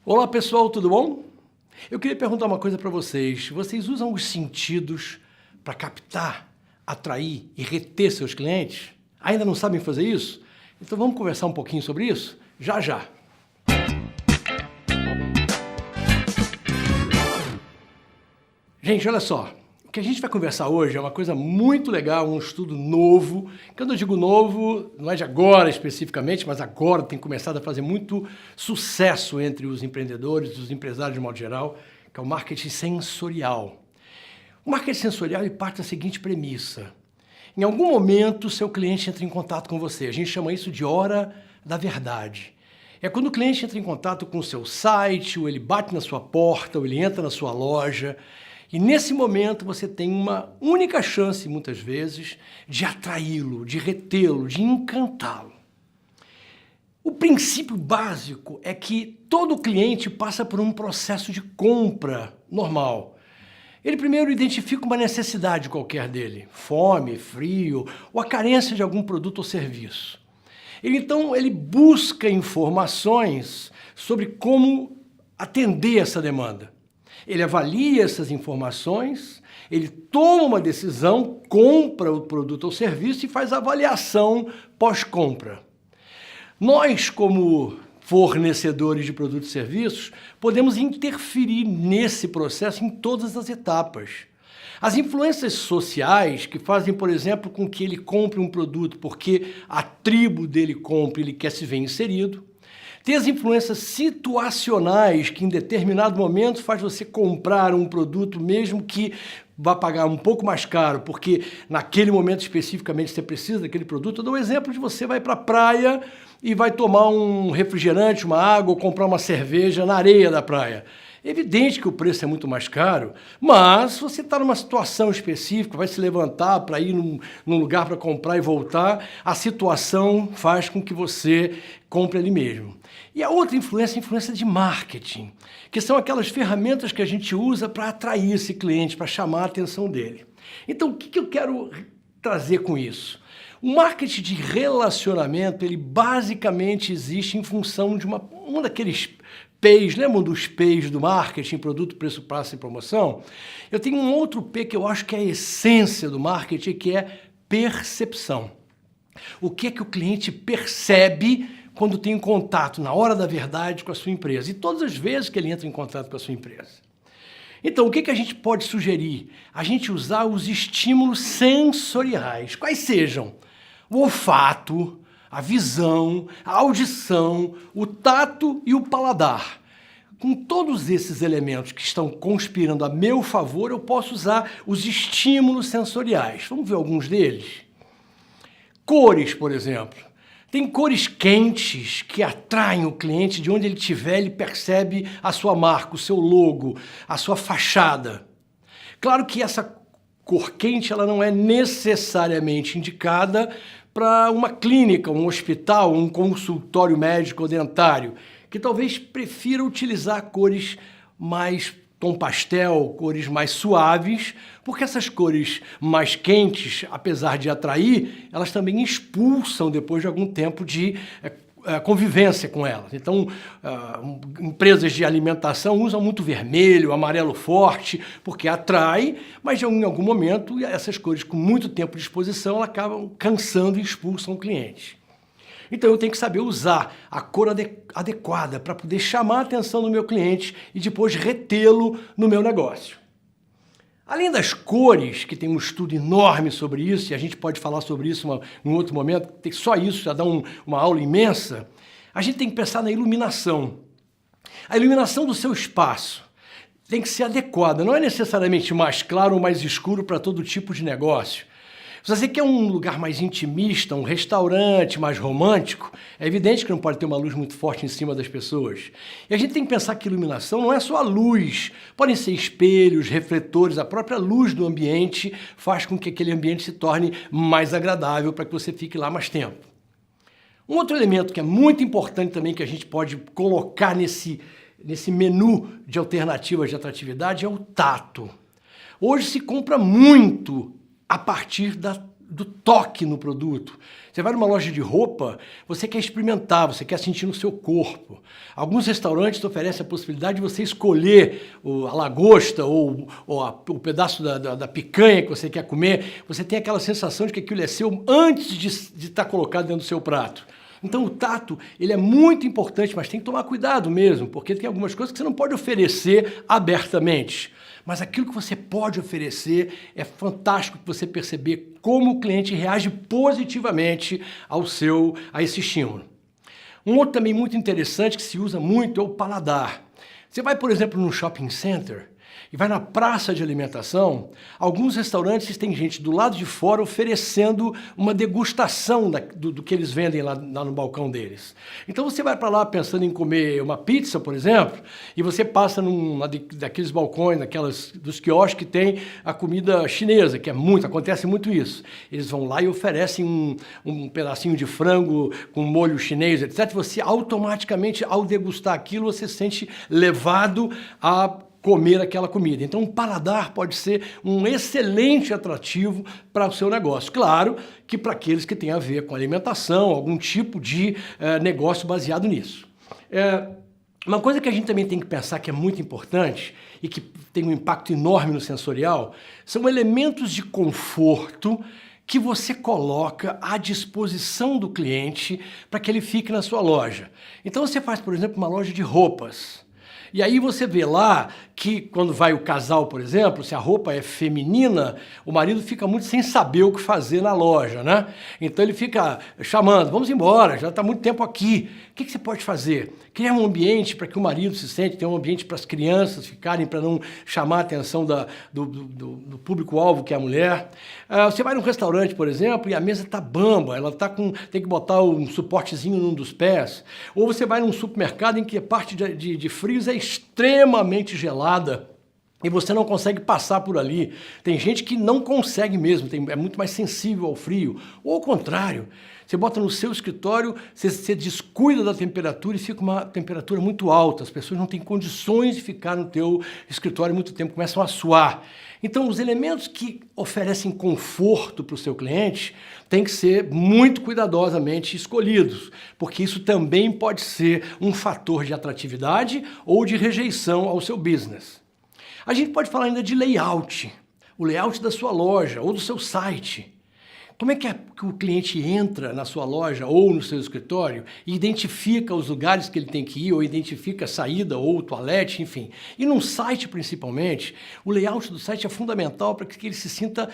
Olá pessoal, tudo bom? Eu queria perguntar uma coisa para vocês. Vocês usam os sentidos para captar, atrair e reter seus clientes? Ainda não sabem fazer isso? Então vamos conversar um pouquinho sobre isso? Já já! Gente, olha só. O que a gente vai conversar hoje é uma coisa muito legal, um estudo novo. Quando eu digo novo, não é de agora especificamente, mas agora tem começado a fazer muito sucesso entre os empreendedores, os empresários de modo geral, que é o marketing sensorial. O marketing sensorial ele parte da seguinte premissa. Em algum momento, o seu cliente entra em contato com você. A gente chama isso de hora da verdade. É quando o cliente entra em contato com o seu site, ou ele bate na sua porta, ou ele entra na sua loja. E nesse momento você tem uma única chance, muitas vezes, de atraí-lo, de retê-lo, de encantá-lo. O princípio básico é que todo cliente passa por um processo de compra normal. Ele primeiro identifica uma necessidade qualquer dele, fome, frio ou a carência de algum produto ou serviço. Então ele busca informações sobre como atender essa demanda. Ele avalia essas informações, ele toma uma decisão, compra o produto ou serviço e faz a avaliação pós-compra. Nós, como fornecedores de produtos e serviços, podemos interferir nesse processo em todas as etapas. As influências sociais que fazem, por exemplo, com que ele compre um produto porque a tribo dele compra e ele quer se ver inserido. Tem as influências situacionais que em determinado momento faz você comprar um produto mesmo que vá pagar um pouco mais caro, porque naquele momento especificamente você precisa daquele produto. Eu dou um exemplo de você vai para a praia e vai tomar um refrigerante, uma água ou comprar uma cerveja na areia da praia. É evidente que o preço é muito mais caro, mas você está numa situação específica, vai se levantar para ir num lugar para comprar e voltar, a situação faz com que você compre ali mesmo. E a outra influência é a influência de marketing, que são aquelas ferramentas que a gente usa para atrair esse cliente, para chamar a atenção dele. Então, o que eu quero trazer com isso? O marketing de relacionamento, ele basicamente existe em função de um daqueles P's, lembram dos P's do marketing, produto, preço, prazo e promoção? Eu tenho um outro P que eu acho que é a essência do marketing, que é percepção. O que é que o cliente percebe quando tem contato, na hora da verdade, com a sua empresa? E todas as vezes que ele entra em contato com a sua empresa. Então, o que a gente pode sugerir? A gente usar os estímulos sensoriais, quais sejam o olfato, a visão, a audição, o tato e o paladar. Com todos esses elementos que estão conspirando a meu favor, eu posso usar os estímulos sensoriais. Vamos ver alguns deles? Cores, por exemplo. Tem cores quentes que atraem o cliente, de onde ele estiver, ele percebe a sua marca, o seu logo, a sua fachada. Claro que essa cor quente ela não é necessariamente indicada para uma clínica, um hospital, um consultório médico ou dentário, que talvez prefira utilizar cores mais tom pastel, cores mais suaves, porque essas cores mais quentes, apesar de atrair, elas também expulsam depois de algum tempo de convivência com elas. Então, empresas de alimentação usam muito vermelho, amarelo forte, porque atrai, mas em algum momento essas cores com muito tempo de exposição elas acabam cansando e expulsam o cliente. Então eu tenho que saber usar a cor adequada para poder chamar a atenção do meu cliente e depois retê-lo no meu negócio. Além das cores, que tem um estudo enorme sobre isso, e a gente pode falar sobre isso em outro momento, tem só isso já dá uma aula imensa, a gente tem que pensar na iluminação. A iluminação do seu espaço tem que ser adequada, não é necessariamente mais claro ou mais escuro para todo tipo de negócio. Se você quer um lugar mais intimista, um restaurante mais romântico, é evidente que não pode ter uma luz muito forte em cima das pessoas. E a gente tem que pensar que iluminação não é só a luz. Podem ser espelhos, refletores, a própria luz do ambiente faz com que aquele ambiente se torne mais agradável para que você fique lá mais tempo. Um outro elemento que é muito importante também que a gente pode colocar nesse menu de alternativas de atratividade é o tato. Hoje se compra muito a partir do toque no produto. Você vai numa loja de roupa, você quer experimentar, você quer sentir no seu corpo. Alguns restaurantes oferecem a possibilidade de você escolher a lagosta ou o pedaço da picanha que você quer comer. Você tem aquela sensação de que aquilo é seu antes de estar colocado dentro do seu prato. Então o tato, ele é muito importante, mas tem que tomar cuidado mesmo, porque tem algumas coisas que você não pode oferecer abertamente. Mas aquilo que você pode oferecer é fantástico você perceber como o cliente reage positivamente a esse estímulo. Um outro também muito interessante que se usa muito é o paladar. Você vai, por exemplo, num shopping center e vai na praça de alimentação, alguns restaurantes têm gente do lado de fora oferecendo uma degustação do que eles vendem lá no balcão deles. Então você vai para lá pensando em comer uma pizza, por exemplo, e você passa daqueles balcões, dos quiosques que tem a comida chinesa, que acontece muito isso. Eles vão lá e oferecem um pedacinho de frango com molho chinês, etc. E você automaticamente, ao degustar aquilo, você se sente levado a comer aquela comida. Então, o paladar pode ser um excelente atrativo para o seu negócio. Claro que para aqueles que têm a ver com alimentação, algum tipo de negócio baseado nisso. Uma coisa que a gente também tem que pensar que é muito importante e que tem um impacto enorme no sensorial são elementos de conforto que você coloca à disposição do cliente para que ele fique na sua loja. Então, você faz, por exemplo, uma loja de roupas. E aí você vê lá que quando vai o casal, por exemplo, se a roupa é feminina, o marido fica muito sem saber o que fazer na loja, né? Então ele fica chamando, vamos embora, já está muito tempo aqui. O que você pode fazer? Criar um ambiente para que o marido se sente, ter um ambiente para as crianças ficarem, para não chamar a atenção do público-alvo, que é a mulher. Você vai num restaurante, por exemplo, e a mesa está bamba, tem que botar um suportezinho num dos pés. Ou você vai num supermercado em que a parte de frios é extremamente gelada e você não consegue passar por ali. Tem gente que não consegue mesmo, é muito mais sensível ao frio. Ou ao contrário, você bota no seu escritório, você descuida da temperatura e fica uma temperatura muito alta. As pessoas não têm condições de ficar no teu escritório muito tempo, começam a suar. Então, os elementos que oferecem conforto para o seu cliente têm que ser muito cuidadosamente escolhidos, porque isso também pode ser um fator de atratividade ou de rejeição ao seu business. A gente pode falar ainda de layout, o layout da sua loja ou do seu site. Como é que o cliente entra na sua loja ou no seu escritório e identifica os lugares que ele tem que ir, ou identifica a saída ou o toalete, enfim. E num site, principalmente, o layout do site é fundamental para que ele se sinta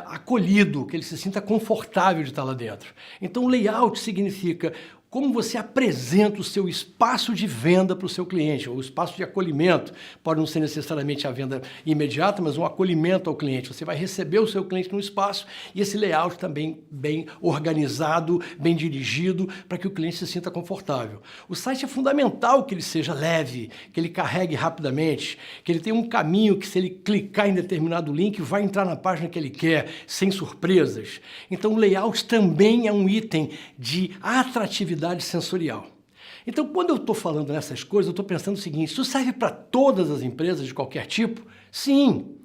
acolhido, que ele se sinta confortável de estar lá dentro. Então, o layout significa como você apresenta o seu espaço de venda para o seu cliente, ou o espaço de acolhimento. Pode não ser necessariamente a venda imediata, mas um acolhimento ao cliente. Você vai receber o seu cliente no espaço e esse layout também bem organizado, bem dirigido, para que o cliente se sinta confortável. O site é fundamental que ele seja leve, que ele carregue rapidamente, que ele tenha um caminho que, se ele clicar em determinado link, vai entrar na página que ele quer, sem surpresas. Então, o layout também é um item de atratividade sensorial. Então, quando eu estou falando nessas coisas, eu estou pensando o seguinte: isso serve para todas as empresas de qualquer tipo? Sim.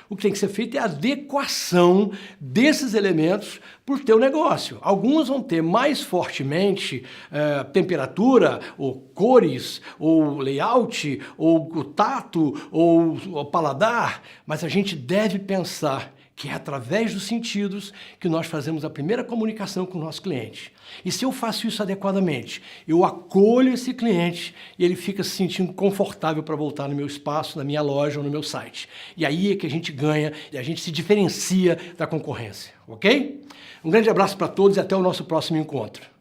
O que tem que ser feito é a adequação desses elementos para o teu negócio. Alguns vão ter mais fortemente temperatura, ou cores, ou layout, ou o tato, ou o paladar, mas a gente deve pensar que é através dos sentidos que nós fazemos a primeira comunicação com o nosso cliente. E se eu faço isso adequadamente, eu acolho esse cliente e ele fica se sentindo confortável para voltar no meu espaço, na minha loja ou no meu site. E aí é que a gente ganha e a gente se diferencia da concorrência, ok? Um grande abraço para todos e até o nosso próximo encontro.